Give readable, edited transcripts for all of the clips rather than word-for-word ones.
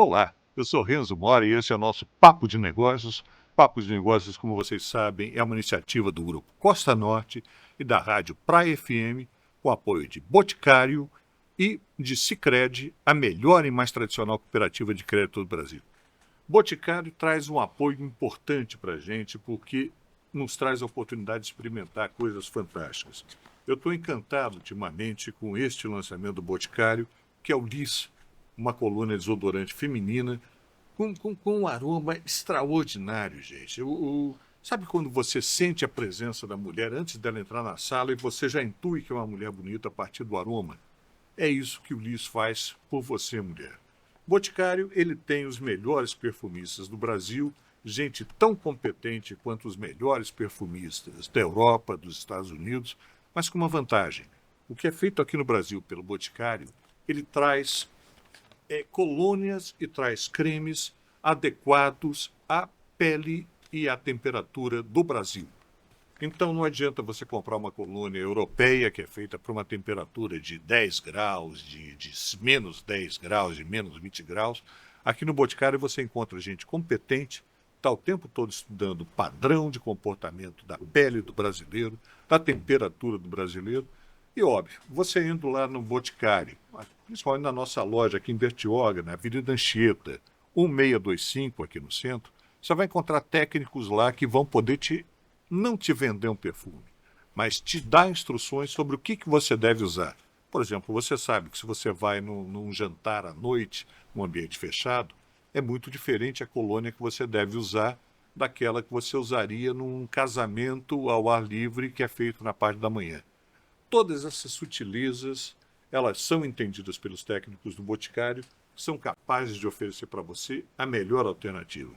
Olá, eu sou Renzo Mora e esse é o nosso Papo de Negócios. Papo de Negócios, como vocês sabem, é uma iniciativa do Grupo Costa Norte e da Rádio Praia FM, com apoio de Boticário e de Sicredi, a melhor e mais tradicional cooperativa de crédito do Brasil. Boticário traz um apoio importante para a gente, porque nos traz a oportunidade de experimentar coisas fantásticas. Eu estou encantado ultimamente com este lançamento do Boticário, que é o Liss, uma colônia desodorante feminina com um aroma extraordinário, gente. Sabe quando você sente a presença da mulher antes dela entrar na sala e você já intui que é uma mulher bonita a partir do aroma? É isso que o Liss faz por você, mulher. Boticário, ele tem os melhores perfumistas do Brasil, gente tão competente quanto os melhores perfumistas da Europa, dos Estados Unidos, mas com uma vantagem. O que é feito aqui no Brasil pelo Boticário, ele traz colônias e traz cremes adequados à pele e à temperatura do Brasil. Então não adianta você comprar uma colônia europeia que é feita para uma temperatura de 10 graus, de menos 10 graus, de menos 20 graus. Aqui no Boticário você encontra gente competente, está o tempo todo estudando o padrão de comportamento da pele do brasileiro, da temperatura do brasileiro. E óbvio, você indo lá no Boticário, principalmente na nossa loja aqui em Bertioga, na Avenida Anchieta, 1625 aqui no centro, você vai encontrar técnicos lá que vão poder não te vender um perfume, mas te dar instruções sobre o que você deve usar. Por exemplo, você sabe que se você vai num jantar à noite, num ambiente fechado, é muito diferente a colônia que você deve usar daquela que você usaria num casamento ao ar livre que é feito na parte da manhã. Todas essas sutilezas, elas são entendidas pelos técnicos do Boticário, que são capazes de oferecer para você a melhor alternativa.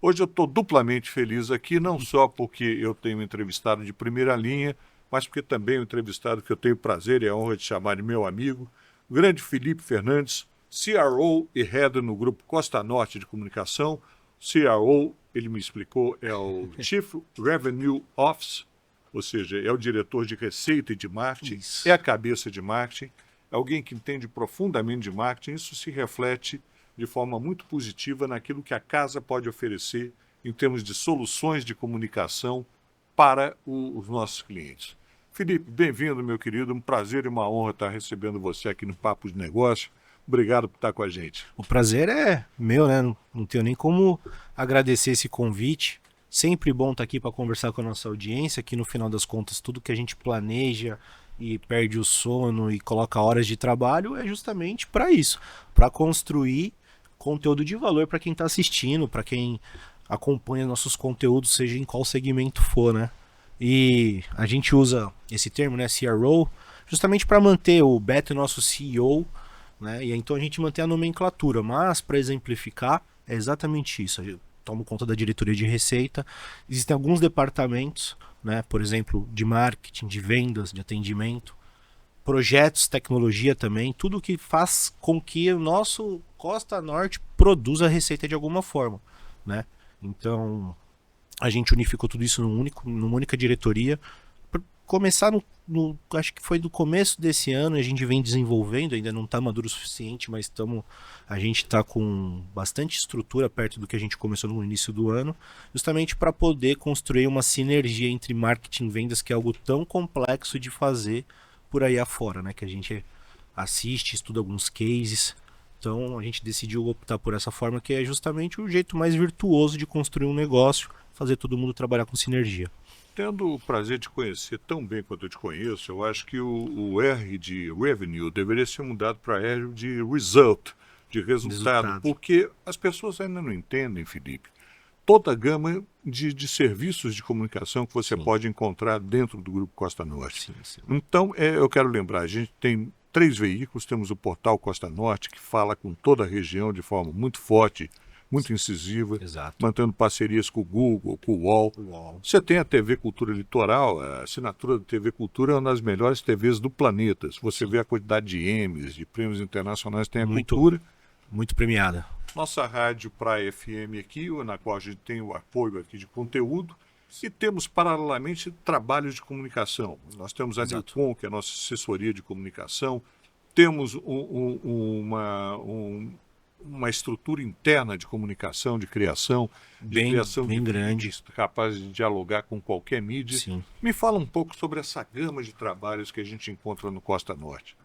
Hoje eu estou duplamente feliz aqui, não só porque eu tenho um entrevistado de primeira linha, mas porque também um entrevistado que eu tenho o prazer e a honra de chamar de meu amigo, o grande Felipe Fernandes, CRO e Head no Grupo Costa Norte de Comunicação. CRO, ele me explicou, é o Chief Revenue Officer, ou seja, é o diretor de receita e de marketing, é a cabeça de marketing, é alguém que entende profundamente de marketing. Isso se reflete de forma muito positiva naquilo que a casa pode oferecer em termos de soluções de comunicação para os nossos clientes. Felipe, bem-vindo, meu querido. Um prazer e uma honra estar recebendo você aqui no Papo de Negócio. Obrigado por estar com a gente. O prazer é meu, né? Não tenho nem como agradecer esse convite. Sempre bom estar aqui para conversar com a nossa audiência, que no final das contas tudo que a gente planeja e perde o sono e coloca horas de trabalho é justamente para isso, para construir conteúdo de valor para quem está assistindo, para quem acompanha nossos conteúdos, seja em qual segmento for, né? E a gente usa esse termo, né, CRO, justamente para manter o Beto, nosso CEO, né? E então a gente mantém a nomenclatura, mas para exemplificar é exatamente isso. Eu tomo conta da diretoria de receita. Existem alguns departamentos, né? Por exemplo, de marketing, de vendas, de atendimento, projetos, tecnologia também, tudo que faz com que o nosso Costa Norte produza receita de alguma forma, né? Então a gente unificou tudo isso numa única diretoria. Começar acho que foi do começo desse ano, a gente vem desenvolvendo, ainda não está maduro o suficiente, mas a gente está com bastante estrutura perto do que a gente começou no início do ano, justamente para poder construir uma sinergia entre marketing e vendas, que é algo tão complexo de fazer por aí afora, né? Que a gente assiste, estuda alguns cases. Então a gente decidiu optar por essa forma, que é justamente o jeito mais virtuoso de construir um negócio, fazer todo mundo trabalhar com sinergia. Tendo o prazer de conhecer tão bem quanto eu te conheço, eu acho que o R de Revenue deveria ser mudado para R de Result, de resultado, porque as pessoas ainda não entendem, Felipe, toda a gama de serviços de comunicação que você pode encontrar dentro do Grupo Costa Norte. Sim. Então, eu quero lembrar, a gente tem 3 veículos, temos o portal Costa Norte, que fala com toda a região de forma muito forte, muito incisiva, mantendo parcerias com o Google, com o UOL. Você tem a TV Cultura Litoral, a assinatura da TV Cultura é uma das melhores TVs do planeta. Se você vê a quantidade de Emmys, de prêmios internacionais, tem a Cultura. Muito premiada. Nossa rádio Praia FM aqui, na qual a gente tem o apoio aqui de conteúdo, e temos paralelamente trabalhos de comunicação. Nós temos a Nilcom, que é a nossa assessoria de comunicação, temos uma estrutura interna de comunicação, de criação, de criação bem de grande. vídeos, capaz de dialogar com qualquer mídia. Sim. Me fala um pouco sobre essa gama de trabalhos que a gente encontra no Costa Norte.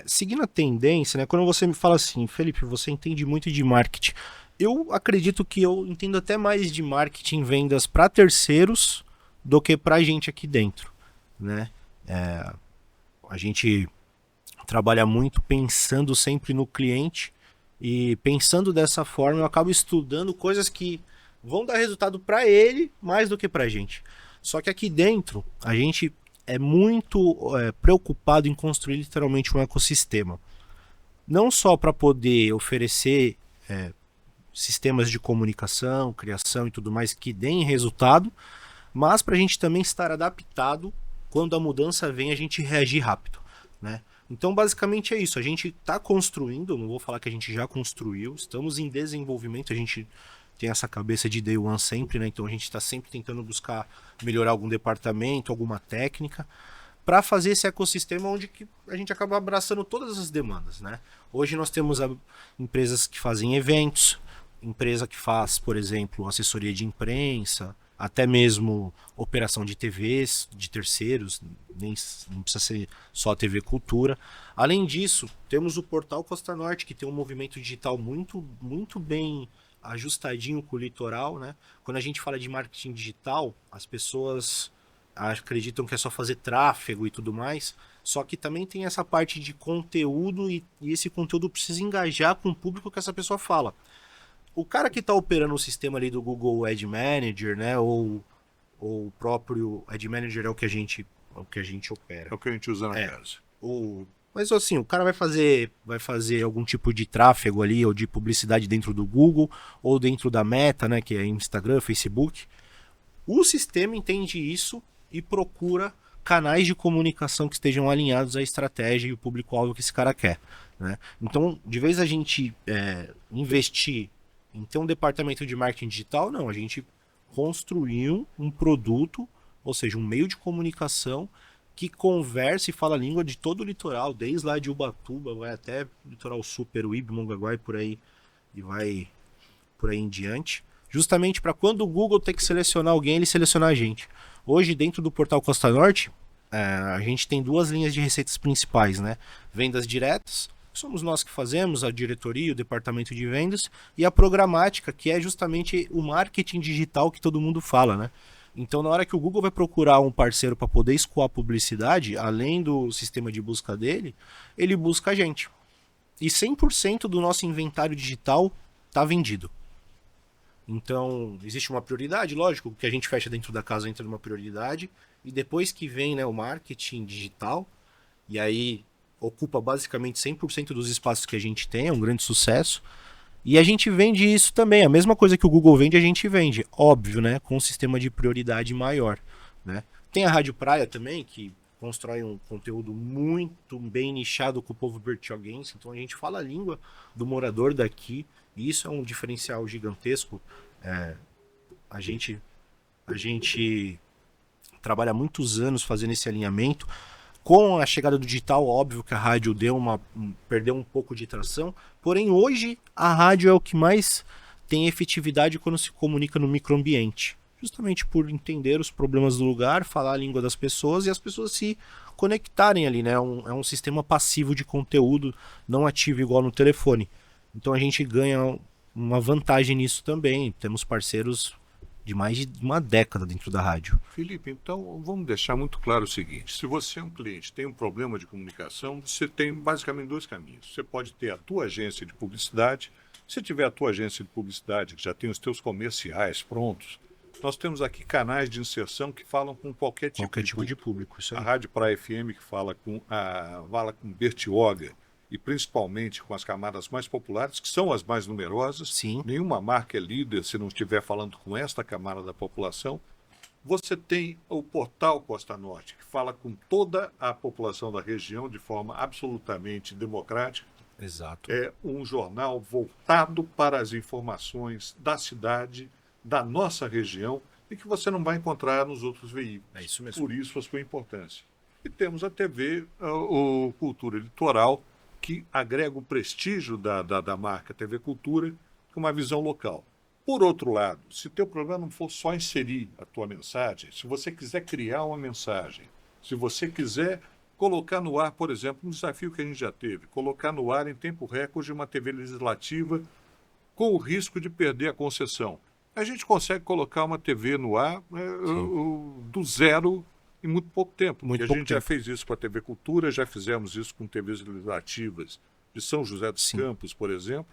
Seguindo a tendência, né? Quando você me fala assim, Felipe, você entende muito de marketing. Eu acredito que eu entendo até mais de marketing, vendas para terceiros do que para a gente aqui dentro, né? A gente trabalha muito pensando sempre no cliente e pensando dessa forma eu acabo estudando coisas que vão dar resultado para ele mais do que para a gente. Só que aqui dentro a gente é muito preocupado em construir literalmente um ecossistema. Não só para poder oferecer sistemas de comunicação, criação e tudo mais que deem resultado, mas para a gente também estar adaptado quando a mudança vem, a gente reagir rápido, né? Então, basicamente é isso. A gente está construindo, não vou falar que a gente já construiu, estamos em desenvolvimento, a gente tem essa cabeça de day one sempre, né? Então a gente está sempre tentando buscar melhorar algum departamento, alguma técnica, para fazer esse ecossistema onde que a gente acaba abraçando todas as demandas, né? Hoje nós temos empresas que fazem eventos, empresa que faz, por exemplo, assessoria de imprensa, até mesmo operação de TVs, de terceiros, não precisa ser só a TV Cultura. Além disso, temos o Portal Costa Norte, que tem um movimento digital muito, muito bem ajustadinho com o litoral, né? Quando a gente fala de marketing digital, as pessoas acreditam que é só fazer tráfego e tudo mais, só que também tem essa parte de conteúdo e esse conteúdo precisa engajar com o público que essa pessoa fala. O cara que está operando o sistema ali do Google Ad Manager, né, ou o próprio Ad Manager é o que a gente opera. É o que a gente usa na casa. Mas assim, o cara vai fazer algum tipo de tráfego ali, ou de publicidade dentro do Google, ou dentro da Meta, né, que é Instagram, Facebook. O sistema entende isso e procura canais de comunicação que estejam alinhados à estratégia e o público-alvo que esse cara quer, né? Então, de vez a gente investir em ter um departamento de marketing digital, não, a gente construiu um produto, ou seja, um meio de comunicação que conversa e fala a língua de todo o litoral, desde lá de Ubatuba, vai até o litoral sul, Peruíbe, Mongaguá e por aí, e vai por aí em diante, justamente para quando o Google ter que selecionar alguém, ele selecionar a gente. Hoje, dentro do portal Costa Norte, a gente tem duas linhas de receitas principais, né? Vendas diretas, somos nós que fazemos, a diretoria, o departamento de vendas, e a programática, que é justamente o marketing digital que todo mundo fala, né? Então, na hora que o Google vai procurar um parceiro para poder escoar publicidade, além do sistema de busca dele, ele busca a gente. E 100% do nosso inventário digital está vendido. Então, existe uma prioridade, lógico, que a gente fecha dentro da casa entra numa prioridade, e depois que vem, né, o marketing digital, e aí ocupa basicamente 100% dos espaços que a gente tem, é um grande sucesso. E a gente vende isso também, a mesma coisa que o Google vende, a gente vende, óbvio, né, com um sistema de prioridade maior, né? Tem a Rádio Praia também, que constrói um conteúdo muito bem nichado com o povo bertioguense, então a gente fala a língua do morador daqui, e isso é um diferencial gigantesco. A gente trabalha muitos anos fazendo esse alinhamento. Com a chegada do digital, óbvio que a rádio perdeu um pouco de tração, porém hoje a rádio é o que mais tem efetividade quando se comunica no microambiente. Justamente por entender os problemas do lugar, falar a língua das pessoas e as pessoas se conectarem ali, né? É um sistema passivo de conteúdo, não ativo igual no telefone. Então a gente ganha uma vantagem nisso também. Temos parceiros de mais de uma década dentro da rádio. Felipe, então vamos deixar muito claro o seguinte: se você é um cliente, tem um problema de comunicação, você tem basicamente dois caminhos. Você pode ter a tua agência de publicidade. Se tiver a tua agência de publicidade, que já tem os teus comerciais prontos, nós temos aqui canais de inserção que falam com qualquer tipo de público. Isso aí. A Rádio Praia FM que fala com Bertioga, e principalmente com as camadas mais populares, que são as mais numerosas. Sim. Nenhuma marca é líder se não estiver falando com esta camada da população. Você tem o Portal Costa Norte, que fala com toda a população da região de forma absolutamente democrática. Exato. É um jornal voltado para as informações da cidade, da nossa região, e que você não vai encontrar nos outros veículos. É isso mesmo. Por isso a sua importância. E temos a TV, o Cultura Litoral, que agrega o prestígio da marca TV Cultura com uma visão local. Por outro lado, se teu problema não for só inserir a tua mensagem, se você quiser criar uma mensagem, se você quiser colocar no ar, por exemplo, um desafio que a gente já teve, colocar no ar em tempo recorde uma TV legislativa com o risco de perder a concessão. A gente consegue colocar uma TV no ar do zero em muito pouco tempo. Muito E a pouco gente já tempo. fez isso com a TV Cultura, já fizemos isso com TVs legislativas de São José dos Sim. Campos, por exemplo,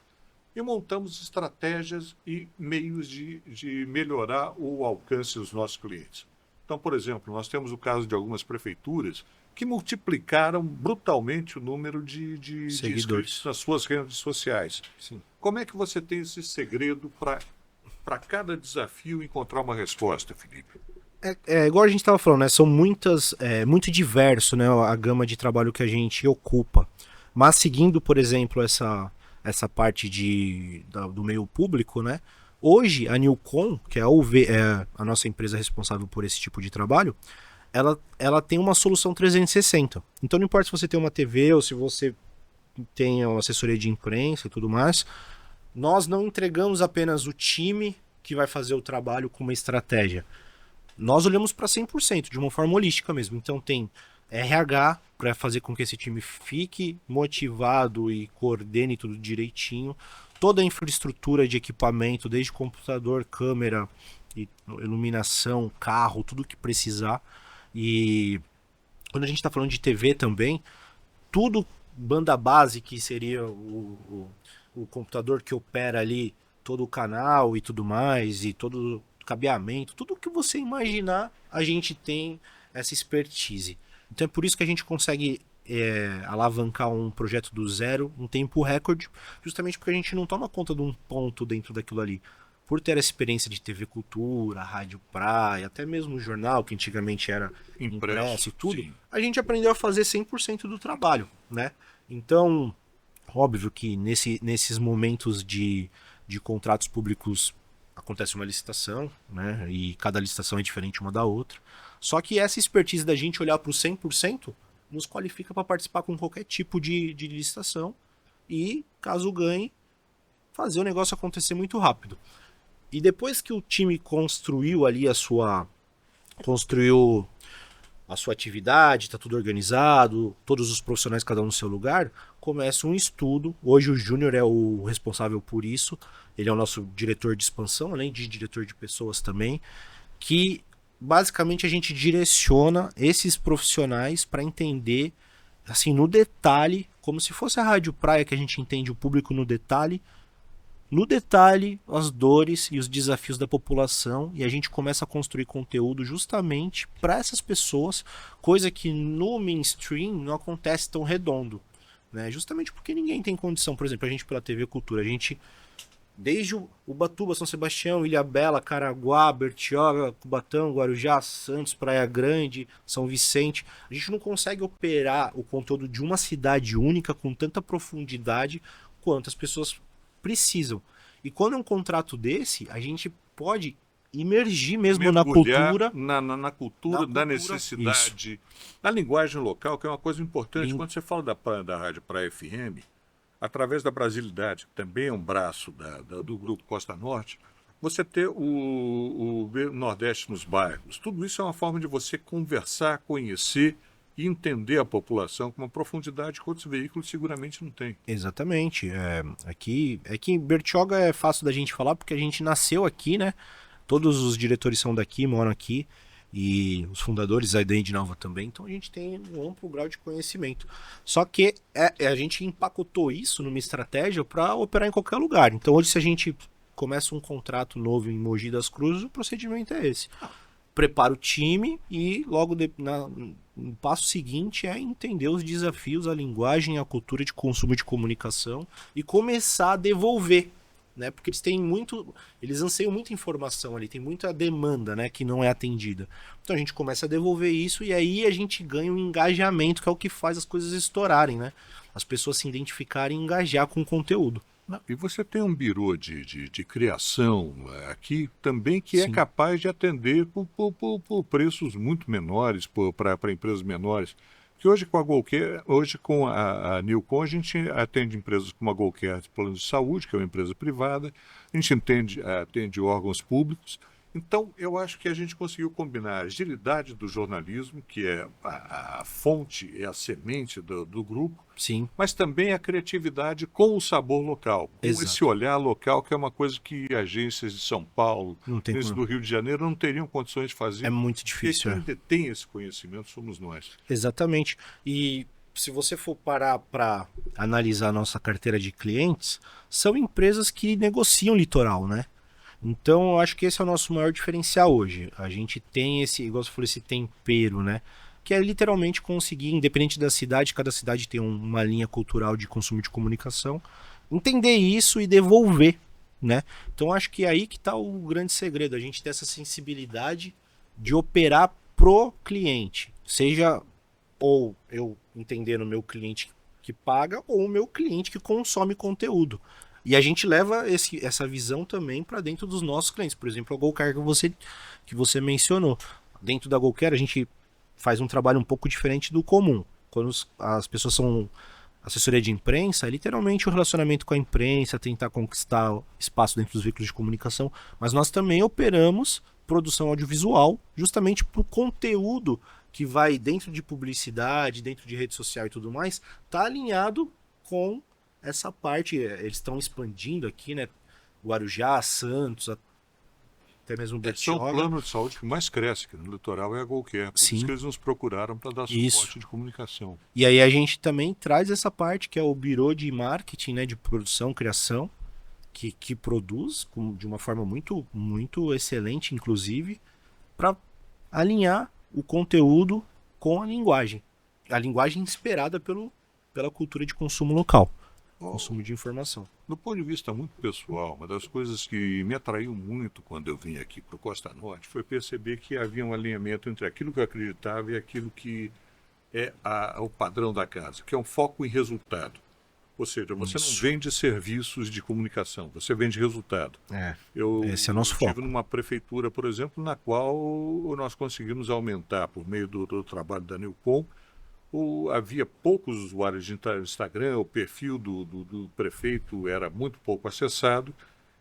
e montamos estratégias e meios de melhorar o alcance dos nossos clientes. Então, por exemplo, nós temos o caso de algumas prefeituras que multiplicaram brutalmente o número de Seguidores. inscritos nas suas redes sociais. Sim. Como é que você tem esse segredo para cada desafio encontrar uma resposta, Felipe? É igual a gente estava falando, né? São muito diverso, né? A gama de trabalho que a gente ocupa. Mas seguindo, por exemplo, essa parte do meio público, né? Hoje, a Newcom, que é a nossa empresa responsável por esse tipo de trabalho, ela tem uma solução 360. Então não importa se você tem uma TV ou se você tem uma assessoria de imprensa e tudo mais, nós não entregamos apenas o time que vai fazer o trabalho com uma estratégia. Nós olhamos para 100%, de uma forma holística mesmo. Então tem RH para fazer com que esse time fique motivado e coordene tudo direitinho. Toda a infraestrutura de equipamento, desde computador, câmera, iluminação, carro, tudo que precisar. E quando a gente está falando de TV também, tudo banda base, que seria o computador que opera ali todo o canal e tudo mais, e todo o cabeamento, tudo que você imaginar, a gente tem essa expertise. Então é por isso que a gente consegue alavancar um projeto do zero em tempo recorde, justamente porque a gente não toma conta de um ponto dentro daquilo ali. Por ter a experiência de TV Cultura, Rádio Praia, até mesmo o jornal, que antigamente era impresso e tudo, sim. a gente aprendeu a fazer 100% do trabalho, né? Então, óbvio que nesses momentos de contratos públicos acontece uma licitação, né? E cada licitação é diferente uma da outra. Só que essa expertise da gente olhar para o 100% nos qualifica para participar com qualquer tipo de licitação e, caso ganhe, fazer o negócio acontecer muito rápido. E depois que o time construiu ali a sua atividade, está tudo organizado, todos os profissionais cada um no seu lugar, começa um estudo. Hoje o Júnior é o responsável por isso, ele é o nosso diretor de expansão, além de diretor de pessoas também, que basicamente a gente direciona esses profissionais para entender, assim, no detalhe, como se fosse a Rádio Praia, que a gente entende o público no detalhe, as dores e os desafios da população, e a gente começa a construir conteúdo justamente para essas pessoas, coisa que no mainstream não acontece tão redondo, né? Justamente porque ninguém tem condição. Por exemplo, a gente pela TV Cultura, a gente desde Ubatuba, São Sebastião, Ilhabela, Caraguá, Bertioga, Cubatão, Guarujá, Santos, Praia Grande, São Vicente, a gente não consegue operar o conteúdo de uma cidade única com tanta profundidade quanto as pessoas precisam. E quando é um contrato desse, a gente pode imergir mesmo na Mergulhar cultura. na cultura, da necessidade, na linguagem local, que é uma coisa importante. Quando você fala da Rádio Praia FM, através da Brasilidade, que também é um braço do Grupo Costa Norte, você ter o Nordeste nos bairros. Tudo isso é uma forma de você conversar, conhecer e entender a população com uma profundidade que outros veículos seguramente não têm. Exatamente. Aqui em Bertioga é fácil da gente falar porque a gente nasceu aqui, né? Todos os diretores são daqui, moram aqui, e os fundadores, a de Nova também, então a gente tem um amplo grau de conhecimento. Só que a gente empacotou isso numa estratégia para operar em qualquer lugar. Então hoje, se a gente começa um contrato novo em Mogi das Cruzes, o procedimento é esse. Prepara o time e logo no passo seguinte é entender os desafios, a linguagem, a cultura de consumo de comunicação e começar a devolver, né? Porque eles anseiam muita informação ali, tem muita demanda, né, que não é atendida. Então a gente começa a devolver isso e aí a gente ganha um engajamento, que é o que faz as coisas estourarem, né? As pessoas se identificarem e engajar com o conteúdo. E você tem um birô de criação aqui também que é capaz de atender por preços muito menores, para empresas menores. Que hoje com a GoCare, hoje com a Newcom, a gente atende empresas como a GoCare Plano de Saúde, que é uma empresa privada, a gente atende órgãos públicos. Então, eu acho que a gente conseguiu combinar a agilidade do jornalismo, que é a fonte, é a semente do grupo, Sim, mas também a criatividade com o sabor local, com exato. esse olhar local, que é uma coisa que agências de São Paulo, Não tem do Rio de Janeiro, não teriam condições de fazer. É muito Porque difícil. quem detém esse conhecimento somos nós. Exatamente. E se você for parar para analisar a nossa carteira de clientes, são empresas que negociam litoral, né? Então, eu acho que esse é o nosso maior diferencial hoje. A gente tem esse, igual você falou, esse tempero, né? Que é literalmente conseguir, independente da cidade, cada cidade tem uma linha cultural de consumo de comunicação, entender isso e devolver, né? Então, acho que é aí que está o grande segredo, a gente ter essa sensibilidade de operar pro cliente, seja ou eu entender no meu cliente que paga ou o meu cliente que consome conteúdo. E a gente leva essa visão também para dentro dos nossos clientes. Por exemplo, a GoCare que você mencionou. Dentro da GoCare a gente faz um trabalho um pouco diferente do comum. Quando as pessoas são assessoria de imprensa, é literalmente o relacionamento com a imprensa, tentar conquistar espaço dentro dos veículos de comunicação. Mas nós também operamos produção audiovisual justamente para o conteúdo que vai dentro de publicidade, dentro de rede social e tudo mais, tá alinhado com essa parte. Eles estão expandindo aqui, né? Guarujá, Santos, até mesmo São o Bertioga. plano de saúde que mais cresce aqui no litoral é a GoCare. Por Sim. isso que eles nos procuraram para dar Isso. suporte de comunicação. E aí a gente também traz essa parte que é o birô de marketing, né? De produção, criação, que produz de uma forma muito, muito excelente, inclusive, para alinhar o conteúdo com a linguagem. A linguagem inspirada pela cultura de consumo local. Consumo de informação. Do ponto de vista muito pessoal, uma das coisas que me atraiu muito quando eu vim aqui para o Costa Norte foi perceber que havia um alinhamento entre aquilo que eu acreditava e aquilo que é o padrão da casa, que é um foco em resultado. Ou seja, você não vende serviços de comunicação, você vende resultado. Esse é o nosso estive foco. numa prefeitura, por exemplo, na qual nós conseguimos aumentar, por meio do trabalho da Newcom, havia poucos usuários de Instagram, o perfil do prefeito era muito pouco acessado,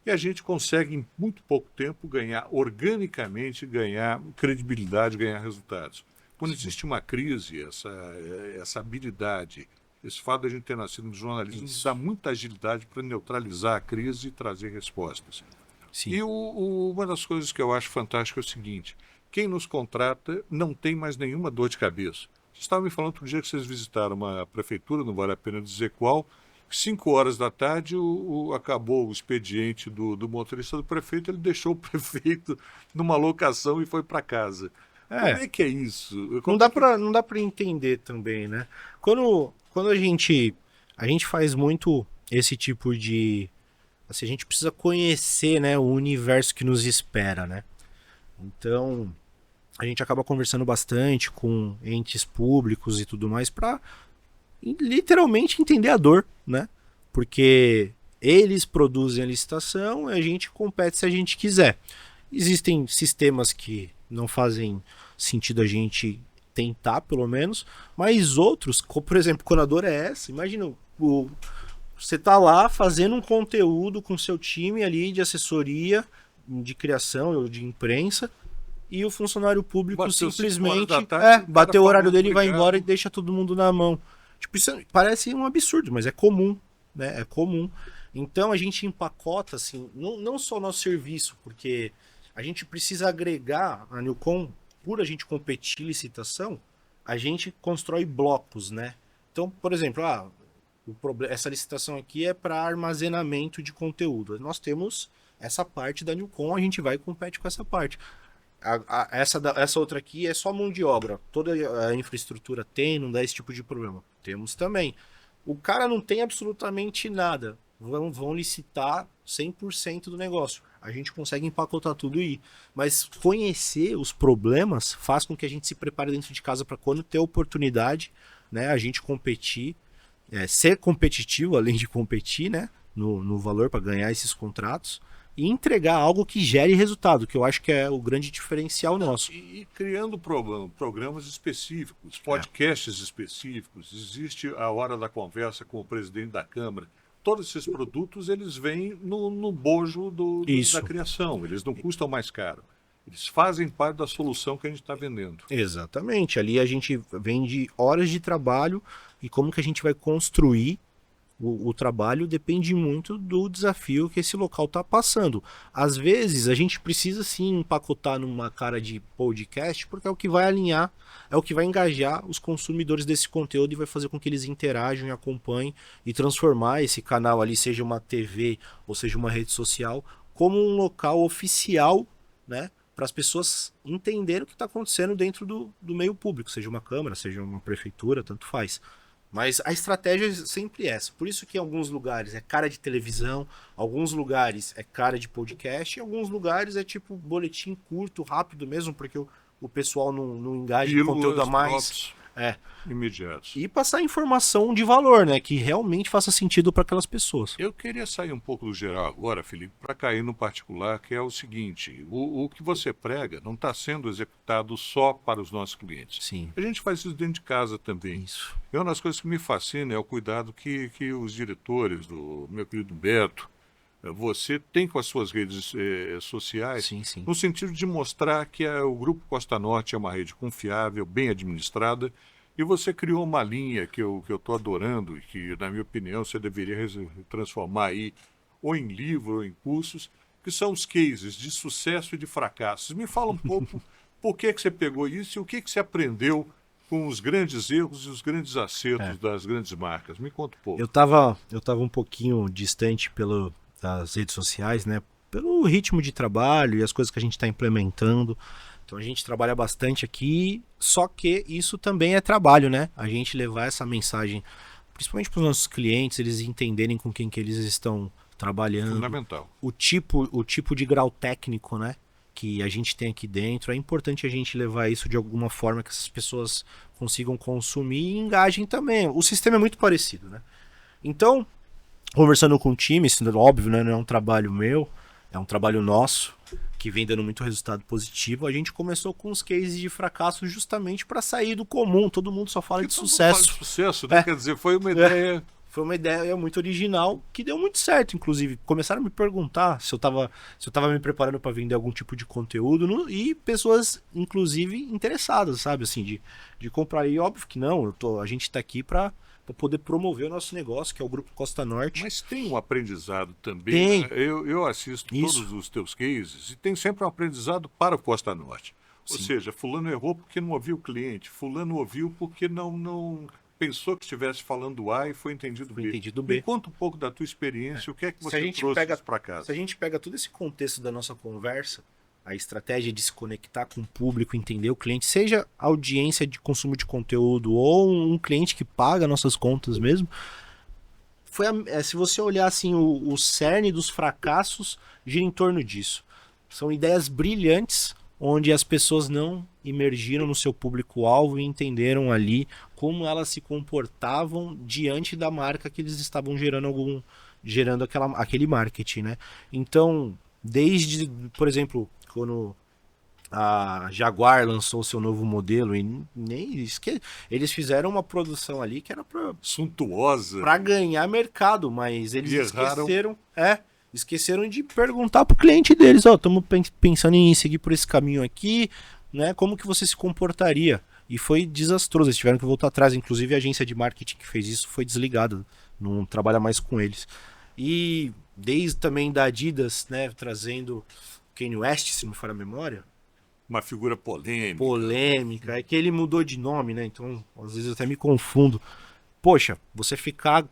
e a gente consegue, em muito pouco tempo, organicamente, ganhar credibilidade, ganhar resultados. Quando existe uma crise, essa habilidade, esse fato de a gente ter nascido no jornalismo, nos dá muita agilidade para neutralizar a crise e trazer respostas. Sim. E uma das coisas que eu acho fantástica é o seguinte: quem nos contrata não tem mais nenhuma dor de cabeça. Vocês estavam me falando outro dia que vocês visitaram uma prefeitura, não vale a pena dizer qual, 5 horas da tarde acabou o expediente do motorista do prefeito, ele deixou o prefeito numa locação e foi para casa. Como é que é isso? Não dá para entender também, né? Quando a gente faz muito esse tipo de... Assim, a gente precisa conhecer, né, o universo que nos espera, né? Então, a gente acaba conversando bastante com entes públicos e tudo mais para literalmente entender a dor, né? Porque eles produzem a licitação e a gente compete se a gente quiser. Existem sistemas que não fazem sentido a gente tentar, pelo menos, mas outros, como, por exemplo, quando a dor é essa, imagina, você tá lá fazendo um conteúdo com seu time ali de assessoria, de criação ou de imprensa, e o funcionário público simplesmente bateu o horário dele, vai embora e deixa todo mundo na mão. Tipo, isso parece um absurdo, mas é comum, né? É comum. Então a gente empacota, assim, não só o nosso serviço, porque a gente precisa agregar a Newcom, por a gente competir em licitação, a gente constrói blocos, né? Então, por exemplo, essa licitação aqui é para armazenamento de conteúdo. Nós temos essa parte da Newcom, a gente vai e compete com essa parte. Essa outra aqui é só mão de obra. Toda a infraestrutura tem, não dá esse tipo de problema. Temos também. O cara não tem absolutamente nada. Vão licitar 100% do negócio. A gente consegue empacotar tudo aí. Mas conhecer os problemas faz com que a gente se prepare dentro de casa para quando ter oportunidade, né, a gente competir, ser competitivo, além de competir, né, no valor para ganhar esses contratos. e entregar algo que gere resultado, que eu acho que é o grande diferencial nosso. E criando programas específicos, podcasts específicos, existe a Hora da Conversa com o presidente da Câmara. Todos esses produtos, eles vêm no bojo da criação, eles não custam mais caro. Eles fazem parte da solução que a gente está vendendo. Exatamente, ali a gente vende horas de trabalho e como que a gente vai construir o trabalho depende muito do desafio que esse local está passando. Às vezes a gente precisa sim empacotar numa cara de podcast, porque é o que vai alinhar, é o que vai engajar os consumidores desse conteúdo e vai fazer com que eles interajam e acompanhem e transformar esse canal ali, seja uma TV ou seja uma rede social, como um local oficial, né? Para as pessoas entenderem o que está acontecendo dentro do meio público, seja uma câmara, seja uma prefeitura, tanto faz. Mas a estratégia é sempre essa. Por isso que em alguns lugares é cara de televisão, alguns lugares é cara de podcast, e em alguns lugares é tipo boletim curto, rápido mesmo, porque o pessoal não engaja em conteúdo a mais. Imediatos. E passar informação de valor, né? Que realmente faça sentido para aquelas pessoas. Eu queria sair um pouco do geral agora, Felipe, para cair no particular, que é o seguinte: o que você prega não está sendo executado só para os nossos clientes. Sim. A gente faz isso dentro de casa também. Isso. E uma das coisas que me fascina é o cuidado que os diretores, do meu querido Humberto, você tem com as suas redes sociais, Sim, sim. no sentido de mostrar que o Grupo Costa Norte é uma rede confiável, bem administrada, e você criou uma linha que eu estou adorando e que, na minha opinião, você deveria transformar aí ou em livro ou em cursos, que são os cases de sucesso e de fracassos. Me fala um pouco por que você pegou isso e o que você aprendeu com os grandes erros e os grandes acertos das grandes marcas. Me conta um pouco. Eu tava um pouquinho distante das redes sociais, né? Pelo ritmo de trabalho e as coisas que a gente está implementando. Então a gente trabalha bastante aqui, só que isso também é trabalho, né? A gente levar essa mensagem, principalmente para os nossos clientes, eles entenderem com quem que eles estão trabalhando. Fundamental. O tipo de grau técnico, né? Que a gente tem aqui dentro. É importante a gente levar isso de alguma forma que essas pessoas consigam consumir e engajem também. O sistema é muito parecido, né? Então, conversando com o time, isso óbvio, né? Não é um trabalho meu, é um trabalho nosso, que vem dando muito resultado positivo. A gente começou com os cases de fracasso justamente para sair do comum. Todo mundo só fala de sucesso. Fala de sucesso, né? Quer dizer, foi uma ideia... Foi uma ideia muito original, que deu muito certo, inclusive. Começaram a me perguntar se eu tava me preparando para vender algum tipo de conteúdo, e pessoas, inclusive, interessadas, sabe? Assim, de comprar. E óbvio que não, a gente tá aqui para poder promover o nosso negócio, que é o Grupo Costa Norte. Mas tem um aprendizado também. Tem. Né? Eu assisto todos os teus cases e tem sempre um aprendizado para o Costa Norte. Ou seja, fulano errou porque não ouviu o cliente, fulano ouviu porque não pensou que estivesse falando A e foi entendido B. Me conta um pouco da tua experiência, o que é que você trouxe para casa. Se a gente pega todo esse contexto da nossa conversa, a estratégia de se conectar com o público, entender o cliente, seja audiência de consumo de conteúdo ou um cliente que paga nossas contas mesmo, se você olhar assim, o cerne dos fracassos gira em torno disso. São ideias brilhantes, onde as pessoas não imergiram no seu público-alvo e entenderam ali como elas se comportavam diante da marca que eles estavam gerando aquele marketing, né? Então, desde, por exemplo, quando a Jaguar lançou seu novo modelo, eles fizeram uma produção ali que era suntuosa para ganhar mercado, mas eles esqueceram de perguntar pro cliente deles, estamos pensando em seguir por esse caminho aqui, né? Como que você se comportaria? E foi desastroso, eles tiveram que voltar atrás. Inclusive a agência de marketing que fez isso foi desligada, não trabalha mais com eles. E desde também da Adidas, né, trazendo Kanye West, se não for a memória. Uma figura polêmica. Polêmica, é que ele mudou de nome, né? Então às vezes eu até me confundo. Poxa, você ficar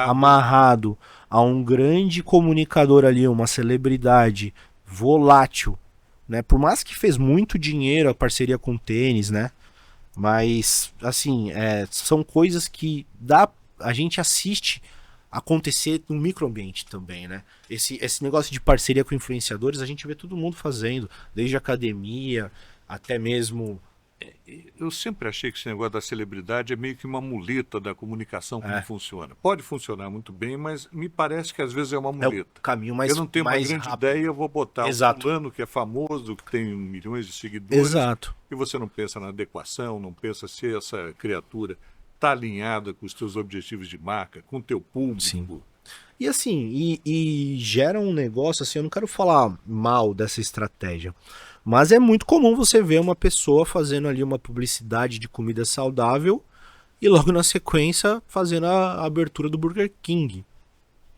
amarrado a um grande comunicador ali, uma celebridade volátil, né? Por mais que fez muito dinheiro a parceria com o tênis, né? Mas, assim, são coisas que a gente assiste acontecer no microambiente também, né? Esse negócio de parceria com influenciadores, a gente vê todo mundo fazendo, desde academia até mesmo Eu sempre achei que esse negócio da celebridade é meio que uma muleta da comunicação que não funciona. Pode funcionar muito bem, mas me parece que às vezes é uma É o muleta. caminho mais Eu não tenho uma mais grande rápido. ideia, eu vou botar um Exato. fulano que é famoso, que tem milhões de seguidores, Exato. e você não pensa na adequação, não pensa se essa criatura está alinhada com os teus objetivos de marca, com o teu público. Sim. E assim, e gera um negócio assim, eu não quero falar mal dessa estratégia, mas é muito comum você ver uma pessoa fazendo ali uma publicidade de comida saudável e logo na sequência fazendo a abertura do Burger King.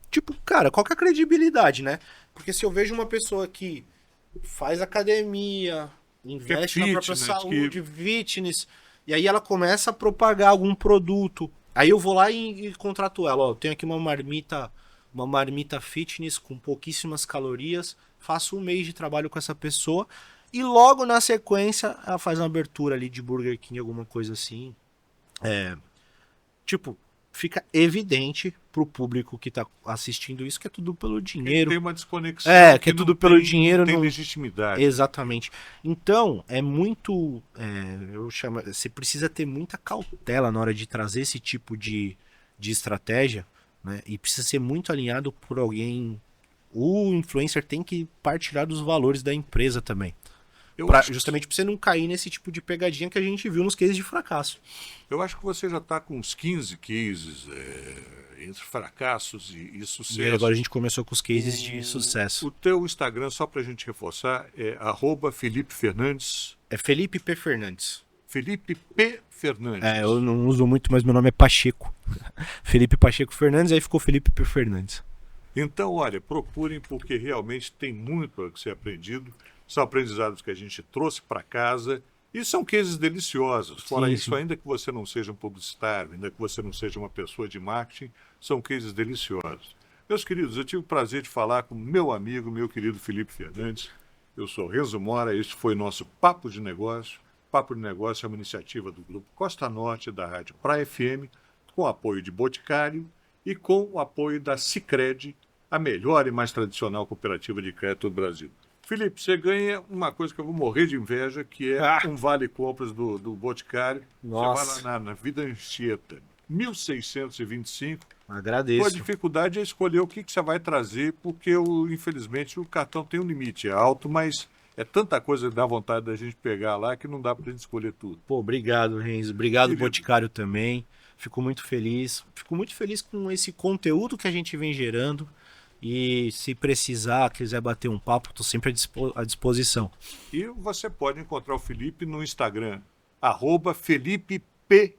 Tipo, cara, qual que é a credibilidade, né? Porque se eu vejo uma pessoa que faz academia, investe na própria fitness, saúde, fitness, e aí ela começa a propagar algum produto. Aí eu vou lá e contrato ela, ó, eu tenho aqui uma marmita fitness com pouquíssimas calorias, faço um mês de trabalho com essa pessoa e logo na sequência ela faz uma abertura ali de Burger King, alguma coisa assim. Tipo, fica evidente pro público que tá assistindo isso que é tudo pelo dinheiro. Tem uma desconexão. Que é tudo pelo dinheiro. Não tem não- legitimidade. Exatamente. Então, é muito. Você precisa ter muita cautela na hora de trazer esse tipo de estratégia, né? E precisa ser muito alinhado por alguém. O influencer tem que partilhar dos valores da empresa também. Eu acho que- Justamente pra você não cair nesse tipo de pegadinha que a gente viu nos cases de fracasso. Eu acho que você já está com uns 15 cases entre fracassos e E sucesso. aí agora a gente começou com os cases de sucesso. O teu Instagram, só para a gente reforçar, é @Felipe Fernandes. É Felipe P. Fernandes. Felipe P. Fernandes. Eu não uso muito, mas meu nome é Pacheco. Felipe Pacheco Fernandes, aí ficou Felipe P. Fernandes. Então, olha, procurem porque realmente tem muito a ser aprendido. São aprendizados que a gente trouxe para casa e são cases deliciosos. Fora Sim, isso, sim. ainda que você não seja um publicitário, ainda que você não seja uma pessoa de marketing, são cases deliciosos. Meus queridos, eu tive o prazer de falar com meu amigo, meu querido Felipe Fernandes. Eu sou Renzo Mora, este foi nosso Papo de Negócio. Papo de Negócio é uma iniciativa do Grupo Costa Norte da Rádio Praia FM, com o apoio de Boticário e com o apoio da Sicredi, a melhor e mais tradicional cooperativa de crédito do Brasil. Felipe, você ganha uma coisa que eu vou morrer de inveja, que é um vale-compras do Boticário. Nossa. Você vai lá na Vida Anchieta, 1625. A Agradeço. dificuldade é escolher o que você vai trazer, porque, infelizmente, o cartão tem um limite. É alto, mas é tanta coisa que dá vontade da gente pegar lá que não dá pra gente escolher tudo. Pô, obrigado, Renzo. Obrigado, Querido. Boticário, também. Fico muito feliz. Fico muito feliz com esse conteúdo que a gente vem gerando. E se precisar, quiser bater um papo, tô sempre à disposição. E você pode encontrar o Felipe no Instagram, @Felipe P.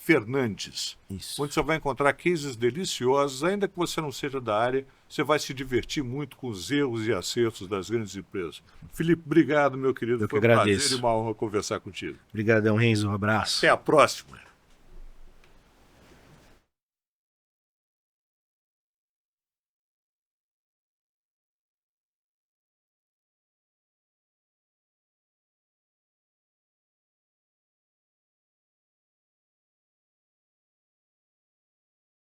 Fernandes. Isso. Onde você vai encontrar cases deliciosos, ainda que você não seja da área, você vai se divertir muito com os erros e acertos das grandes empresas. Felipe, obrigado, meu querido. Eu que Foi um prazer agradeço. e uma honra conversar contigo. Obrigadão, Renzo. Um abraço. Até a próxima.